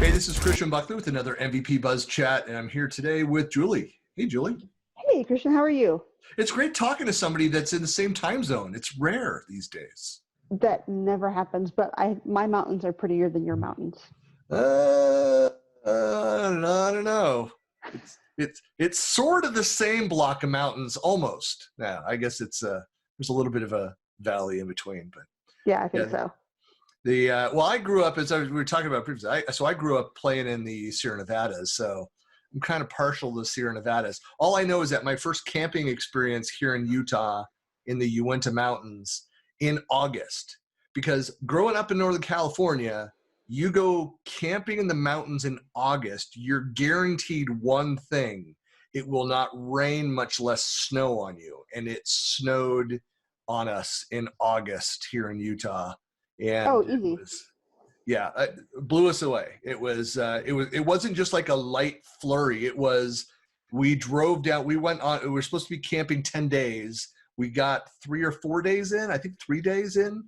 Hey, this is Christian Buckley with another MVP Buzz Chat, and I'm here today with Julie. Hey, Julie. Hey, Christian, how are you? It's great talking to somebody that's in the same time zone. It's rare these days. That never happens, but my mountains are prettier than your mountains. I don't know. It's sort of the same block of mountains, almost. Yeah, I guess it's there's a little bit of a valley in between, but yeah, I think so. Well, I grew up, we were talking about previously, so I grew up playing in the Sierra Nevadas, so I'm kind of partial to the Sierra Nevadas. All I know is that my first camping experience here in Utah in the Uinta Mountains in August, because growing up in Northern California, you go camping in the mountains in August, you're guaranteed one thing: it will not rain, much less snow on you. And it snowed on us in August here in Utah. And easy. It blew us away. It wasn't just like a light flurry. It was, we drove down, we were supposed to be camping 10 days. We got 3 or 4 days in, I think 3 days in.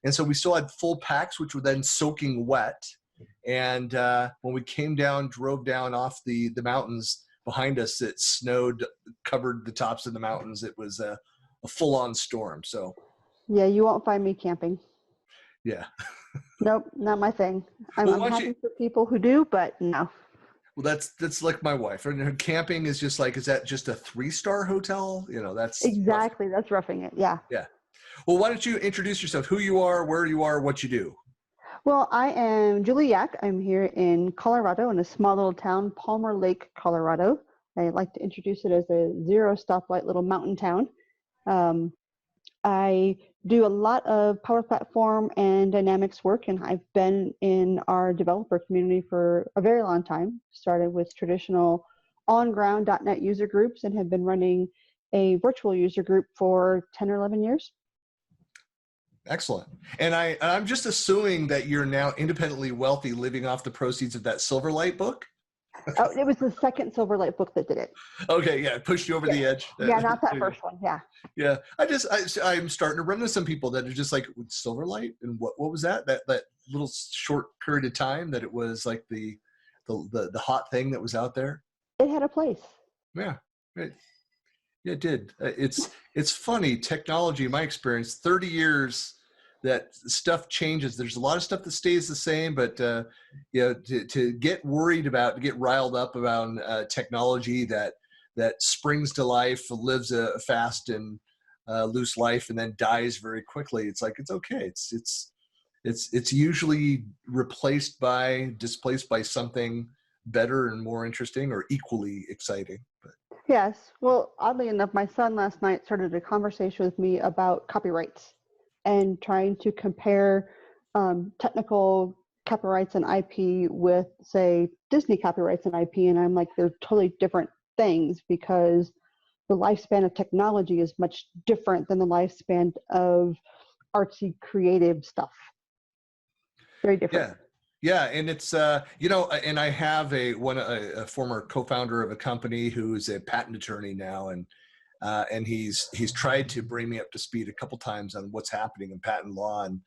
And so we still had full packs, which were then soaking wet. And when we came down, drove down off the mountains behind us, it snowed, covered the tops of the mountains. It was a full-on storm. So yeah, you won't find me camping. Yeah. Nope, not my thing. I'm happy for people who do, but no. Well, that's like my wife. And camping is just like, is that just a 3-star hotel? You know, that's exactly, that's roughing it. Yeah. Yeah. Well, why don't you introduce yourself, who you are, where you are, what you do? Well, I am Julie Yack. I'm here in Colorado, in a small little town, Palmer Lake, Colorado. I like to introduce it as a 0 stoplight little mountain town. I do a lot of Power Platform and Dynamics work, and I've been in our developer community for a very long time. Started with traditional on-ground .NET user groups and have been running a virtual user group for 10 or 11 years. Excellent. And I'm just assuming that you're now independently wealthy, living off the proceeds of that Silverlight book? Oh, it was the second Silverlight book that did it. Okay, yeah, it pushed you over the edge. Yeah, not that first one. Yeah. Yeah, I'm starting to run into some people that are just like, Silverlight, and what was that? That little short period of time that it was like the hot thing that was out there. It had a place. Yeah, it did. It's funny, technology. In my experience, 30 years. That stuff changes. There's a lot of stuff that stays the same, but to get worried about, to get riled up about technology that springs to life, lives a fast and loose life, and then dies very quickly. It's like, it's okay. It's usually displaced by something better and more interesting or equally exciting. But yes. Well, oddly enough, my son last night started a conversation with me about copyrights and trying to compare technical copyrights and IP with, say, Disney copyrights and IP. And I'm like, they're totally different things, because the lifespan of technology is much different than the lifespan of artsy creative stuff. Very different. Yeah, and it's and I have a former co-founder of a company who's a patent attorney now, and he's tried to bring me up to speed a couple times on what's happening in patent law, and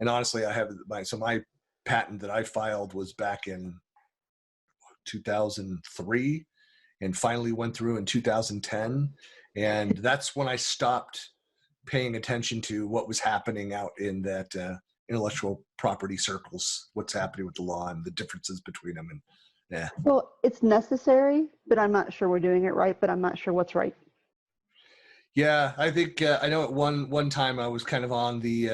honestly, I have my patent that I filed was back in 2003, and finally went through in 2010, and that's when I stopped paying attention to what was happening out in that intellectual property circles, what's happening with the law and the differences between them, and yeah. Well, it's necessary, but I'm not sure we're doing it right. But I'm not sure what's right. Yeah, I think I know at one time I was kind of on the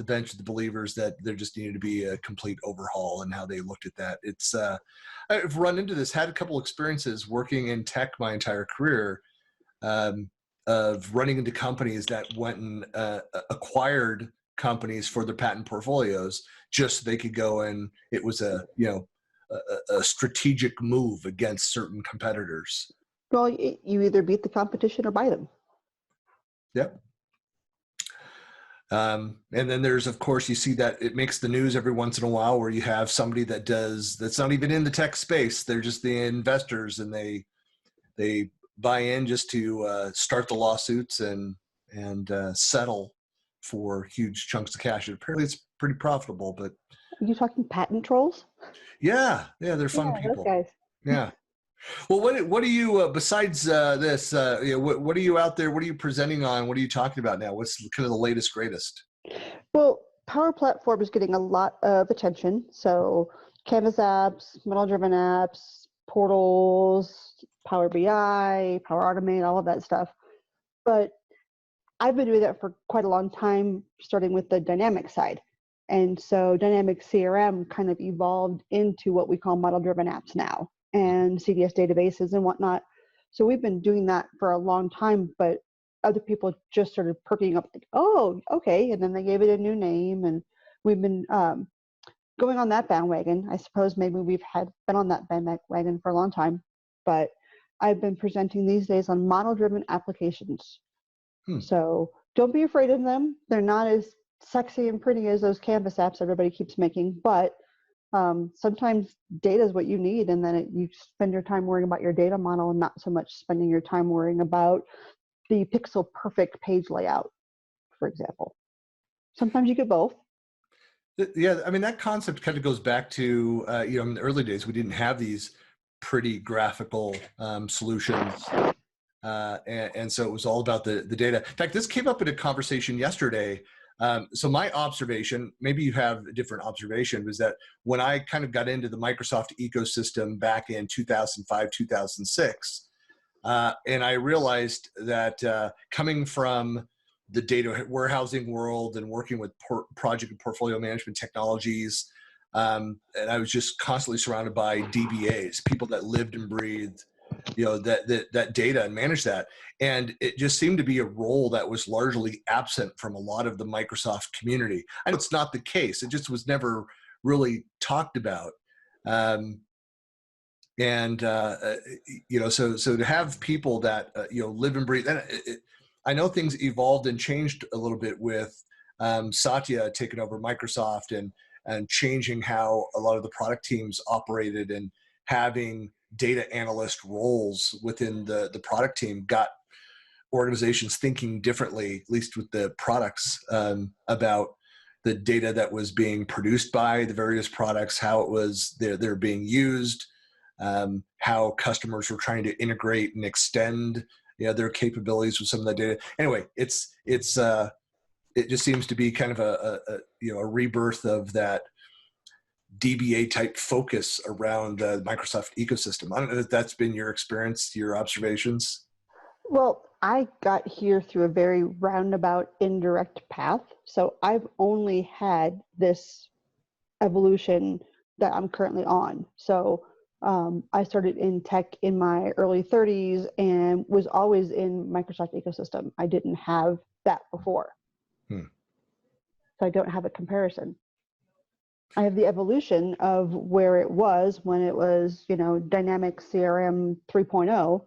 bench of the believers that there just needed to be a complete overhaul in how they looked at that. It's I've run into this, had a couple experiences working in tech my entire career, of running into companies that went and acquired companies for their patent portfolios just so they could go, and it was a strategic move against certain competitors. Well, you either beat the competition or buy them. Yep. And then there's, of course, you see that it makes the news every once in a while where you have somebody that's not even in the tech space. They're just the investors, and they buy in just to start the lawsuits and settle for huge chunks of cash. Apparently it's pretty profitable, but You talking patent trolls? Yeah, yeah, they're fun Yeah, those people. guys. Yeah. Well, what do you besides this? What are you out there? What are you presenting on? What are you talking about now? What's kind of the latest, greatest? Well, Power Platform is getting a lot of attention. So Canvas apps, model-driven apps, portals, Power BI, Power Automate, all of that stuff. But I've been doing that for quite a long time, starting with the dynamic side. And so dynamic CRM kind of evolved into what we call model-driven apps now, and CDS databases and whatnot. So we've been doing that for a long time, but other people just started perking up like, oh, okay. And then they gave it a new name, and we've been going on that bandwagon. I suppose maybe we've been on that bandwagon for a long time, but I've been presenting these days on model-driven applications. So don't be afraid of them. They're not as sexy and pretty as those Canvas apps everybody keeps making, but sometimes data is what you need, and then you spend your time worrying about your data model and not so much spending your time worrying about the pixel perfect page layout, for example. Sometimes you get both. Yeah, I mean, that concept kind of goes back to, in the early days, we didn't have these pretty graphical solutions. And so it was all about the data. In fact, this came up in a conversation yesterday. So my observation, maybe you have a different observation, was that when I kind of got into the Microsoft ecosystem back in 2005, 2006, and I realized that coming from the data warehousing world and working with project and portfolio management technologies, and I was just constantly surrounded by DBAs, people that lived and breathed that data and manage that. And it just seemed to be a role that was largely absent from a lot of the Microsoft community. I know it's not the case. It just was never really talked about. So to have people that, live and breathe, and I know things evolved and changed a little bit with Satya taking over Microsoft and changing how a lot of the product teams operated, and having data analyst roles within the product team got organizations thinking differently, at least with the products, about the data that was being produced by the various products, how it was they're being used, how customers were trying to integrate and extend their capabilities with some of that data. Anyway, it just seems to be kind of a rebirth of that DBA type focus around the Microsoft ecosystem. I don't know if that's been your experience, your observations. Well, I got here through a very roundabout, indirect path. So I've only had this evolution that I'm currently on. So I started in tech in my early 30s and was always in Microsoft ecosystem. I didn't have that before. So I don't have a comparison. I have the evolution of where it was when it was, Dynamic CRM 3.0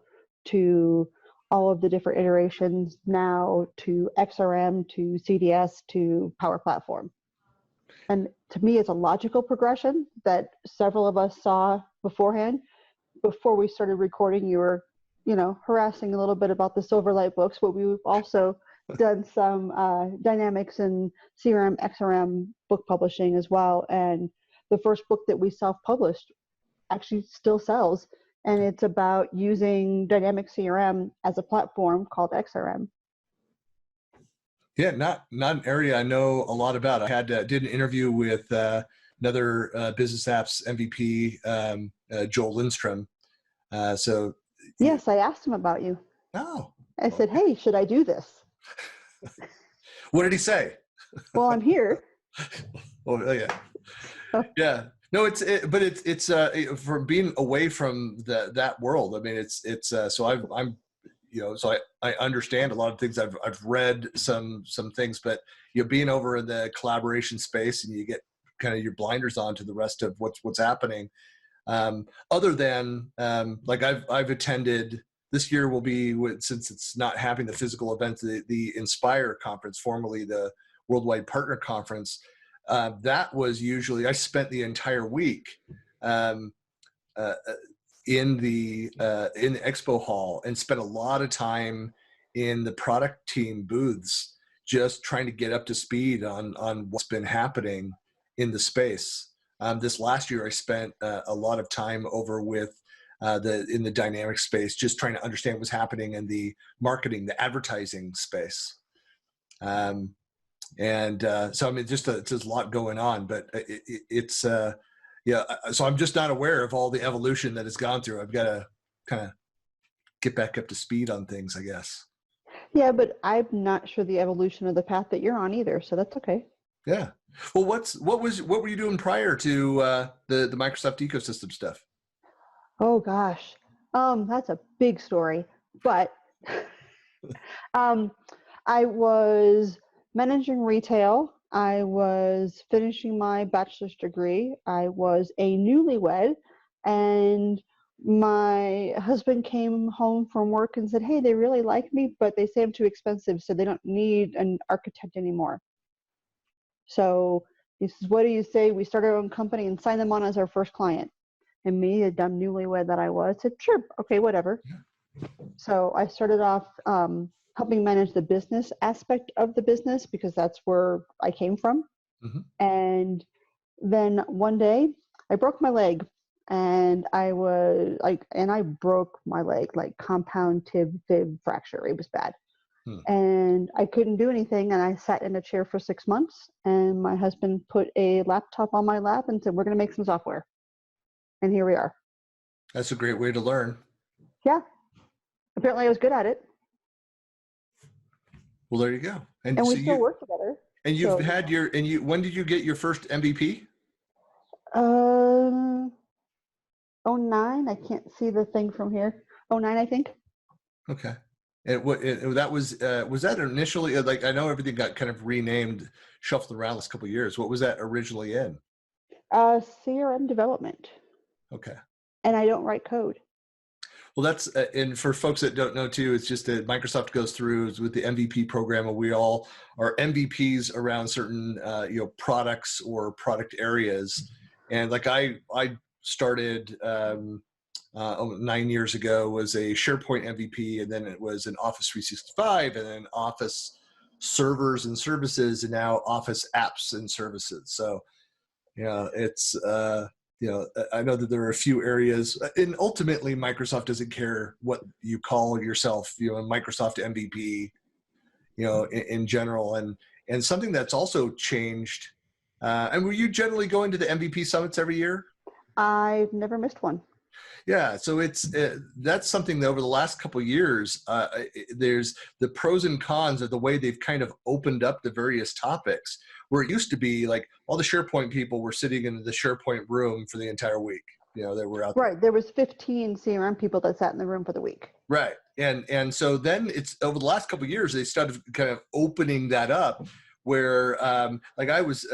to all of the different iterations now, to XRM, to CDS, to Power Platform. And to me, it's a logical progression that several of us saw beforehand. Before we started recording, you were, harassing a little bit about the Silverlight books, but we've also done some Dynamics and CRM, XRM book publishing as well. And the first book that we self-published actually still sells. And it's about using Dynamic CRM as a platform called XRM. Yeah, not an area I know a lot about. I did an interview with another Business Apps MVP, Joel Lindstrom. Yes, I asked him about you. Oh. I said, hey, should I do this? What did he say? Well, I'm here. Oh yeah, yeah. No, it's from being away from that world. I mean, so I understand a lot of things. I've read some things, but being over in the collaboration space, and you get kind of your blinders on to the rest of what's happening. Other than like I've attended. This year will be, since it's not having the physical event, the Inspire conference, formerly the Worldwide Partner Conference. That was usually, I spent the entire week in the expo hall, and spent a lot of time in the product team booths, just trying to get up to speed on what's been happening in the space. This last year, I spent a lot of time over with in the dynamic space, just trying to understand what's happening in the marketing, the advertising space. So I mean, just there's a lot going on, but it's yeah. So I'm just not aware of all the evolution that it's gone through. I've got to kind of get back up to speed on things, I guess. Yeah, but I'm not sure the evolution of the path that you're on either, so that's okay. Yeah. Well, what were you doing prior to the Microsoft ecosystem stuff? Oh gosh, that's a big story, but um, I was managing retail. I was finishing my bachelor's degree. I was a newlywed, and my husband came home from work and said, "Hey, they really like me, but they say I'm too expensive, so they don't need an architect anymore." So he says, "What do you say we start our own company and sign them on as our first client?" And me, a dumb newlywed that I was, said, "Sure, okay, whatever." So I started off helping manage the business aspect of the business because that's where I came from. Mm-hmm. And then one day I broke my leg, and I was like, and I broke my leg, like compound fib fracture. It was bad. And I couldn't do anything. And I sat in a chair for 6 months, and my husband put a laptop on my lap and said, "We're going to make some software." And here we are. That's a great way to learn. Yeah. Apparently I was good at it. Well, there you go. And we still work together. And you've had when did you get your first MVP? 09. I can't see the thing from here. 09, I think. Okay. And that was that initially, like, I know everything got kind of renamed, shuffled around this couple of years. What was that originally in? CRM development. Okay. And I don't write code. Well, that's, and for folks that don't know too, it's just that Microsoft goes through with the MVP program, and we all are MVPs around certain, products or product areas. And like I started 9 years ago, was a SharePoint MVP, and then it was an Office 365, and then Office servers and services, and now Office apps and services. So, it's, I know that there are a few areas, and ultimately Microsoft doesn't care what you call yourself, a Microsoft MVP, in general. And something that's also changed, and were you generally going to the MVP summits every year? I've never missed one. Yeah, so that's something that over the last couple of years, there's the pros and cons of the way they've kind of opened up the various topics, where it used to be like all the SharePoint people were sitting in the SharePoint room for the entire week. They were out there. Right, there was 15 CRM people that sat in the room for the week. Right, and so then it's over the last couple of years, they started kind of opening that up, where like I was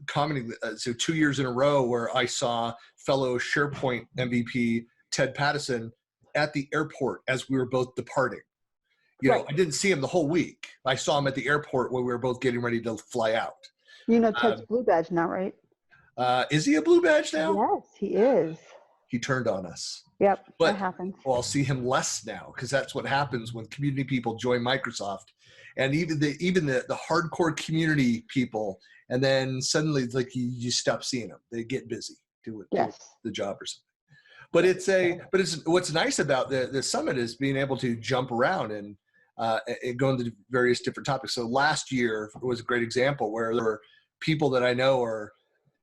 commenting, so 2 years in a row where I saw fellow SharePoint MVP Ted Pattison at the airport as we were both departing. Right. I didn't see him the whole week. I saw him at the airport when we were both getting ready to fly out. Ted's blue badge now, right? Is he a blue badge now? Yes, he is. He turned on us. Yep, but that happens. Well, I'll see him less now, because that's what happens when community people join Microsoft, and even the hardcore community people, and then suddenly it's like you stop seeing them. They get busy doing the job or something. But it's what's nice about the summit is being able to jump around and go into various different topics. So last year was a great example where there were people that I know are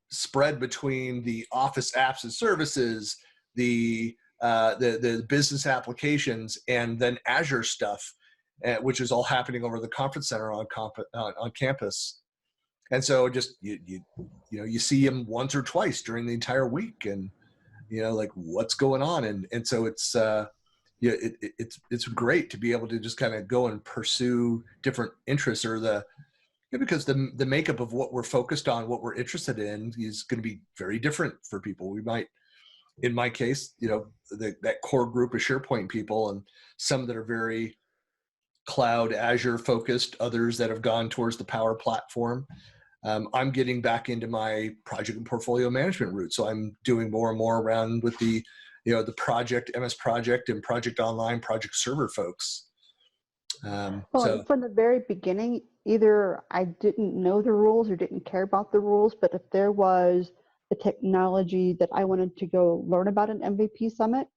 spread between the Office apps and services, the business applications, and then Azure stuff, which is all happening over the conference center on campus. And so just you see him once or twice during the entire week, and like what's going on, and so it's it's great to be able to just kind of go and pursue different interests, or because the makeup of what we're focused on, what we're interested in, is going to be very different for people. We might, in my case, that core group of SharePoint people, and some that are very cloud Azure focused, others that have gone towards the Power Platform. I'm getting back into my project and portfolio management route. So I'm doing more and more around with the project, MS Project, and Project Online, Project Server folks. Well, So from the very beginning, either I didn't know the rules or didn't care about the rules, but if there was a technology that I wanted to go learn about an MVP summit,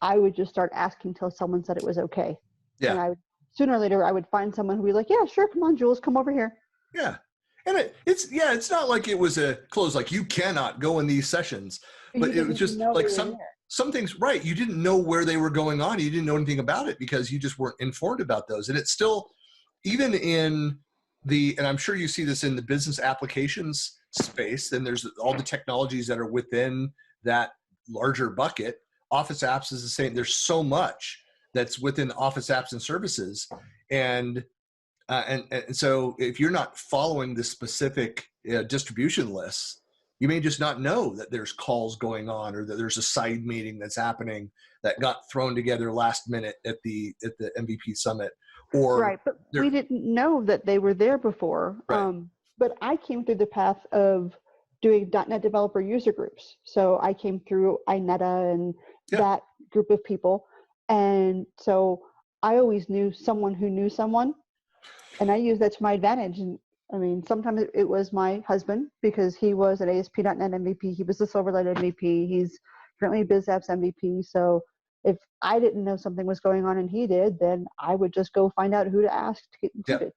I would just start asking till someone said it was okay. And yeah, sooner or later, I would find someone who would be like, yeah, sure, come on, Jules, come over here. yeah. And it's not like it was a close, like you cannot go in these sessions, But you but it was didn't just know like they were there. some things, right? You didn't know where they were going on. You didn't know anything about it because you just weren't informed about those. And it's still, even in and I'm sure you see this in the business applications space, then there's all the technologies that are within that larger bucket. Office apps is the same. There's so much that's within Office apps and services. And so if you're not following the specific distribution lists, you may just not know that there's calls going on or that there's a side meeting that's happening that got thrown together last minute at the MVP summit. Or Right, but there, we didn't know that they were there before. right. But I came through the path of doing .NET developer user groups. So I came through INETA and Yeah. that group of people. And so I always knew someone who knew someone, and I used that to my advantage. And I mean, sometimes it was my husband because he was an ASP.NET MVP. He was the Silverlight MVP. He's currently a BizApps MVP. So if I didn't know something was going on and he did, then I would just go find out who to ask to get included.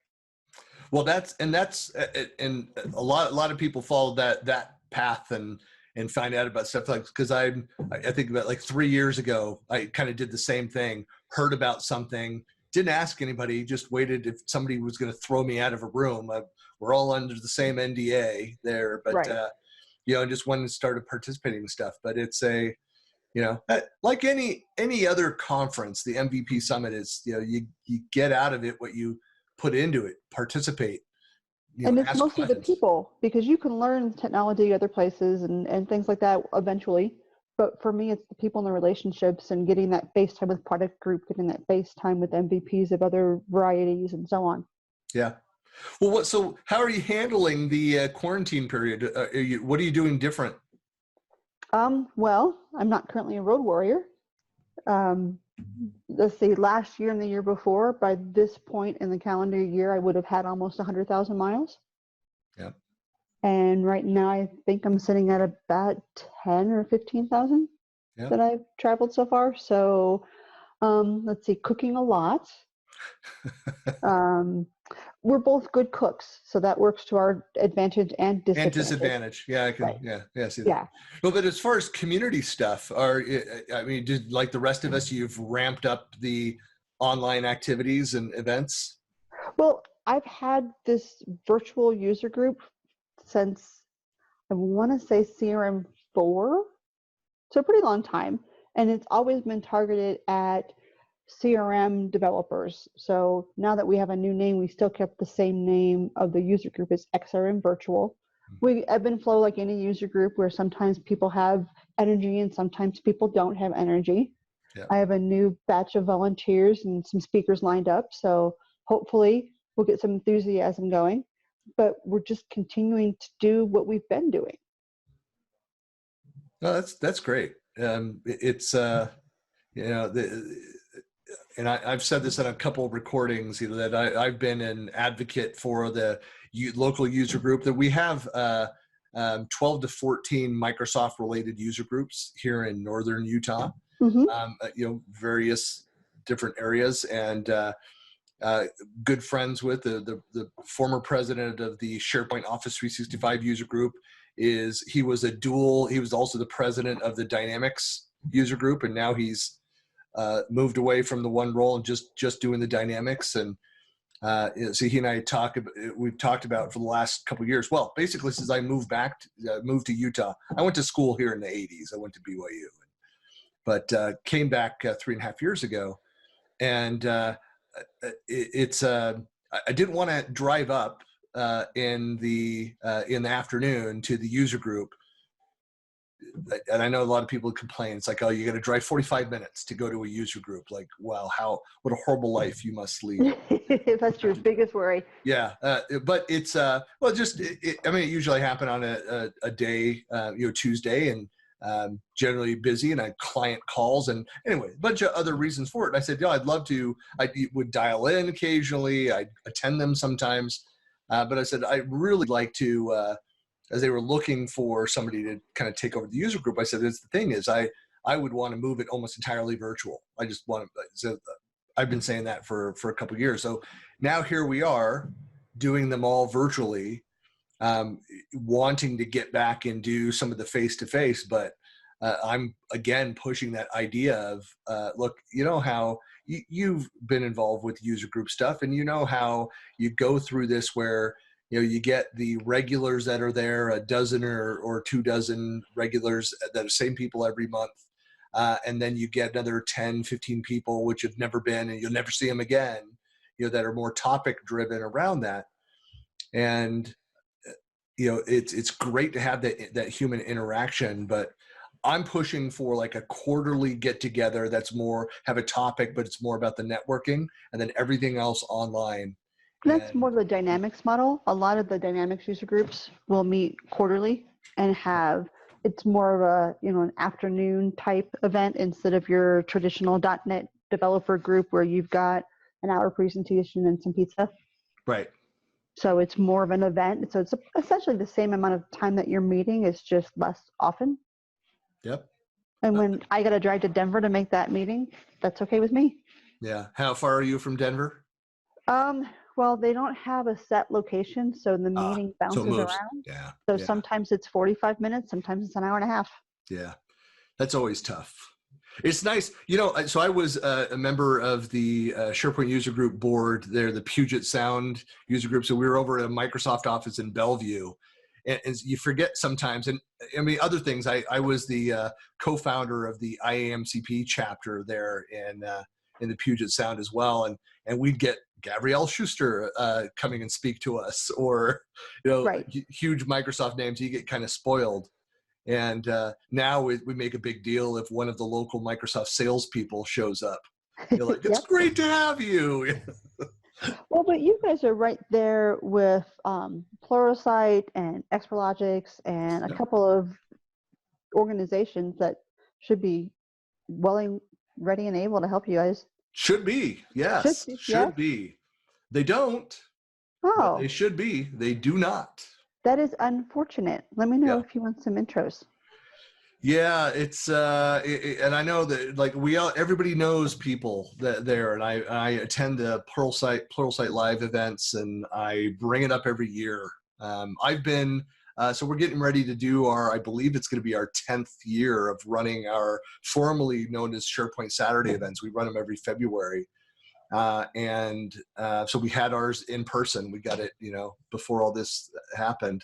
Well, that's and a lot of people follow that path and find out about stuff like, because I think about like 3 years ago, I kind of did the same thing, heard about something, didn't ask anybody, just waited if somebody was going to throw me out of a room. We're all under the same NDA there, but right. Just went and started participating in stuff. But it's like any other conference, the MVP Summit is, you get out of it what you put into it, participate, and it's ask mostly questions. the people, because you can learn technology other places and things like that eventually. But for me, it's the people and the relationships and getting that face time with product group, getting that face time with MVPs of other varieties and so on. Yeah. Well, so how are you handling the quarantine period? What are you doing different? Well, I'm not currently a road warrior. Let's see, last year and the year before, by this point in the calendar year, I would have had almost 100,000 miles. Yeah. And right now, I think I'm sitting at about 10 or 15,000 that I've traveled so far. So let's see, cooking a lot. We're both good cooks, so that works to our advantage and disadvantage. And disadvantage. Yeah, I can. Right. Yeah, see that. Yeah. Well, but as far as community stuff, did like the rest of us, you've ramped up the online activities and events? Well, I've had this virtual user group since, I want to say, CRM 4, so a pretty long time, and it's always been targeted at CRM developers. So now that we have a new name, we still kept the same name of the user group as XRM Virtual. We ebb and flow like any user group, where sometimes people have energy and sometimes people don't have energy. Yeah. I have a new batch of volunteers and some speakers lined up, so hopefully we'll get some enthusiasm going. But we're just continuing to do what we've been doing. No, that's great. It's and I've said this in a couple of recordings, that I've been an advocate for the local user group, that we have 12 to 14 Microsoft related user groups here in Northern Utah, various different areas, and good friends with the former president of the SharePoint Office 365 user group. He was also the president of the Dynamics user group, and now he's moved away from the one role and just doing the Dynamics. And so he and I we've talked about for the last couple of years. Well, basically since I moved to Utah. I went to school here in the 80s. I went to BYU, but came back 3.5 years ago. And I didn't want to drive up in the afternoon to the user group. And I know a lot of people complain. It's like, oh, you got to drive 45 minutes to go to a user group. Like, wow, what a horrible life you must lead. That's your biggest worry. Yeah. But it's, it usually happen on a day, Tuesday. And generally busy, and I had client calls, and anyway, a bunch of other reasons for it. And I said, I'd love to. I would dial in occasionally. I'd attend them sometimes, but I said I'd really like to. As they were looking for somebody to kind of take over the user group, I said, "That's the thing is, I would want to move it almost entirely virtual. I just want to." So I've been saying that for a couple of years. So now here we are, doing them all virtually. Wanting to get back and do some of the face-to-face, but I'm again pushing that idea of look, you know how you've been involved with user group stuff, and you know how you go through this where you get the regulars that are there, a dozen or 2 dozen regulars that are same people every month, and then you get another 10, 15 people which have never been, and you'll never see them again, that are more topic driven around that. And it's great to have that human interaction, but I'm pushing for like a quarterly get together that's more have a topic, but it's more about the networking, and then everything else online. That's more of the dynamics model. A lot of the dynamics user groups will meet quarterly and it's more of a, an afternoon type event instead of your traditional .NET developer group where you've got an hour presentation and some pizza. Right. So it's more of an event. So it's essentially the same amount of time that you're meeting. It's just less often. Yep. And when I got to drive to Denver to make that meeting, that's okay with me. Yeah. How far are you from Denver? Well, they don't have a set location, so the meeting bounces around. Yeah. So sometimes it's 45 minutes, sometimes it's an hour and a half. Yeah. That's always tough. It's nice. So I was a member of the SharePoint user group board there, the Puget Sound user group. So we were over at a Microsoft office in Bellevue, and you forget sometimes. And I mean, other things, I was the co-founder of the IAMCP chapter there in the Puget Sound as well. And we'd get Gabrielle Schuster coming and speak to us, or, Right. huge Microsoft names. You get kind of spoiled. And now we make a big deal if one of the local Microsoft salespeople shows up. You're like, it's great to have you. Well, but you guys are right there with Pluralsight and Explorlogics and a couple of organizations that should be willing, ready, and able to help you guys. Should be, yes. Should be. They don't. But they should be. They do not. That is unfortunate. Let me know if you want some intros. Yeah, it's and I know that like everybody knows people there, and I attend the Pluralsight live events, and I bring it up every year. I've been so we're getting ready to do I believe it's going to be our 10th year of running our formerly known as SharePoint Saturday events. We run them every February. So we had ours in person. We got it, before all this happened.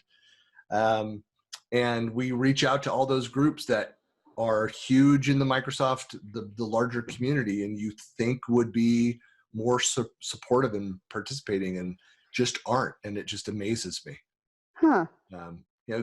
And we reach out to all those groups that are huge in the Microsoft, the larger community, and you think would be more supportive and participating, and just aren't. And it just amazes me. Huh.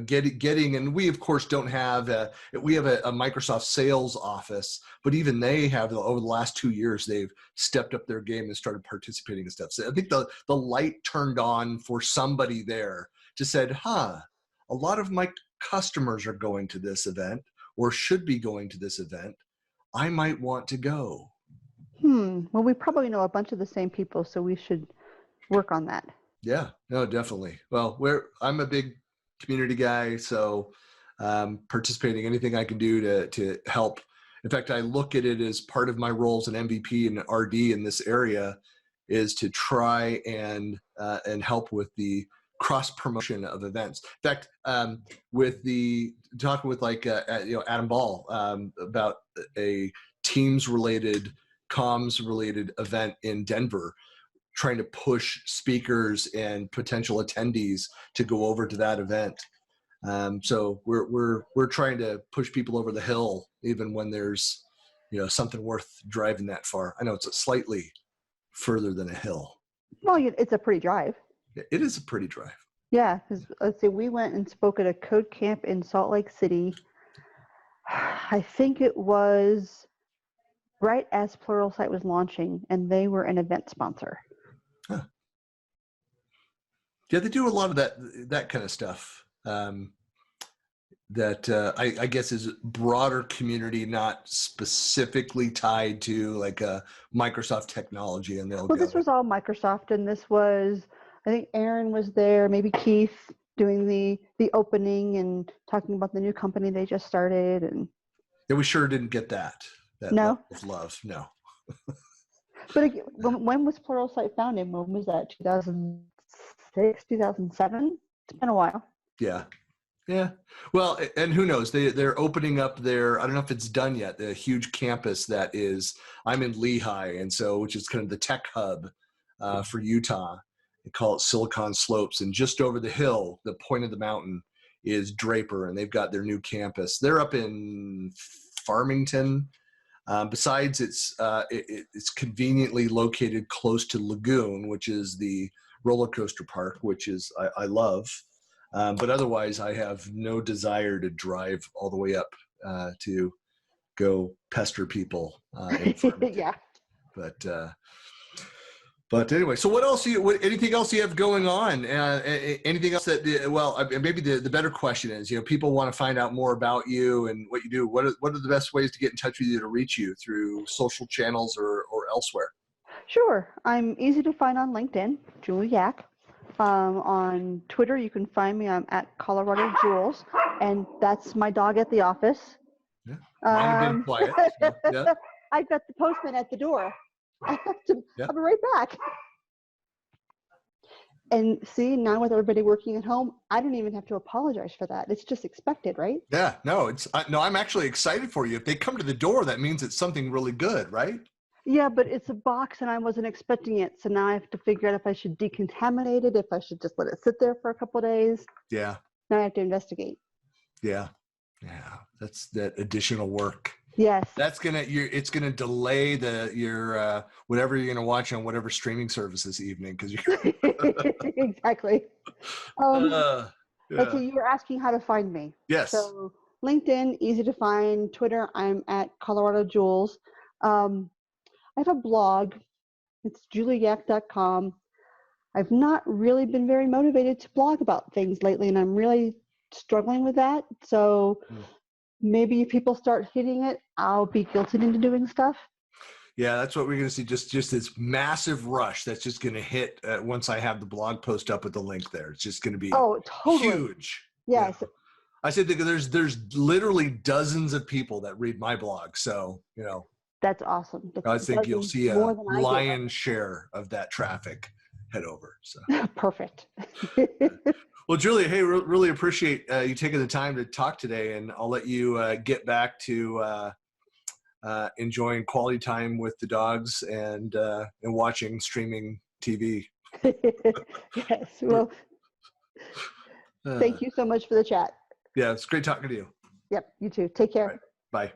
Getting, and we of course don't have we have a Microsoft sales office, but even they have over the last 2 years, they've stepped up their game and started participating in stuff. So I think the light turned on for somebody there, just said, a lot of my customers are going to this event or should be going to this event. I might want to go. Well, we probably know a bunch of the same people, so we should work on that. Yeah, no, definitely. Well, I'm a big community guy, so participating anything I can do to help. In fact, I look at it as part of my roles in MVP and RD in this area is to try and help with the cross promotion of events. In fact, with talking with Adam Ball about a Teams related, comms related event in Denver, trying to push speakers and potential attendees to go over to that event. So we're trying to push people over the hill, even when there's something worth driving that far. I know it's slightly further than a hill. Well, it's a pretty drive. It is a pretty drive. Yeah, because let's see, we went and spoke at a code camp in Salt Lake City. I think it was right as Pluralsight was launching, and they were an event sponsor. Huh. Yeah, they do a lot of that kind of stuff. that I guess is broader community, not specifically tied to like a Microsoft technology, and they'll Well, go. this was all Microsoft, and this was, I think Aaron was there, maybe Keith doing the opening and talking about the new company they just started. And Yeah, we sure didn't get that no, level of love. No. but when was Pluralsight founded? When was that? 2006, 2007? It's been a while. Yeah. Yeah. Well, and who knows? They're opening up their, I don't know if it's done yet, the huge campus that is, I'm in Lehigh, and so, which is kind of the tech hub for Utah. They call it Silicon Slopes. And just over the hill, the point of the mountain, is Draper, and they've got their new campus. They're up in Farmington. Besides, it's conveniently located close to Lagoon, which is the roller coaster park, which is I love. But otherwise, I have no desire to drive all the way up to go pester people. Yeah. But anyway, so what else? Anything else you have going on? Anything else that? Well, maybe the better question is, people want to find out more about you and what you do. What are the best ways to get in touch with you, to reach you through social channels or elsewhere? Sure. I'm easy to find on LinkedIn, Julie Yack. On Twitter, you can find me. I'm at Colorado Jules, and that's my dog at the office. Yeah. Mine have been quiet. So, yeah. I've got the postman at the door. I have to. Yeah. I'll be right back. And see, now with everybody working at home, I don't even have to apologize for that. It's just expected, right? Yeah. No, I'm actually excited for you. If they come to the door, that means it's something really good, right? Yeah, but it's a box and I wasn't expecting it. So now I have to figure out if I should decontaminate it, if I should just let it sit there for a couple of days. Yeah. Now I have to investigate. Yeah. Yeah. That's that additional work. Yes. It's gonna delay your whatever you're gonna watch on whatever streaming service this evening, because you're exactly. yeah. Okay, you were asking how to find me. Yes. So LinkedIn, easy to find. Twitter, I'm at Colorado Jules. I have a blog. It's julieyack.com. I've not really been very motivated to blog about things lately, and I'm really struggling with that. So maybe if people start hitting it, I'll be guilted into doing stuff. Yeah, that's what we're going to see. Just this massive rush that's just going to hit once I have the blog post up with the link there. It's just going to be huge. Yes. Yeah. I said there's literally dozens of people that read my blog, so that's awesome. I think you'll see a lion's share of that traffic head over. So perfect. Well, Julia, hey, really appreciate you taking the time to talk today, and I'll let you get back to enjoying quality time with the dogs and watching streaming TV. Yes. Well, thank you so much for the chat. Yeah, it's great talking to you. Yep. You too. Take care. All right, bye.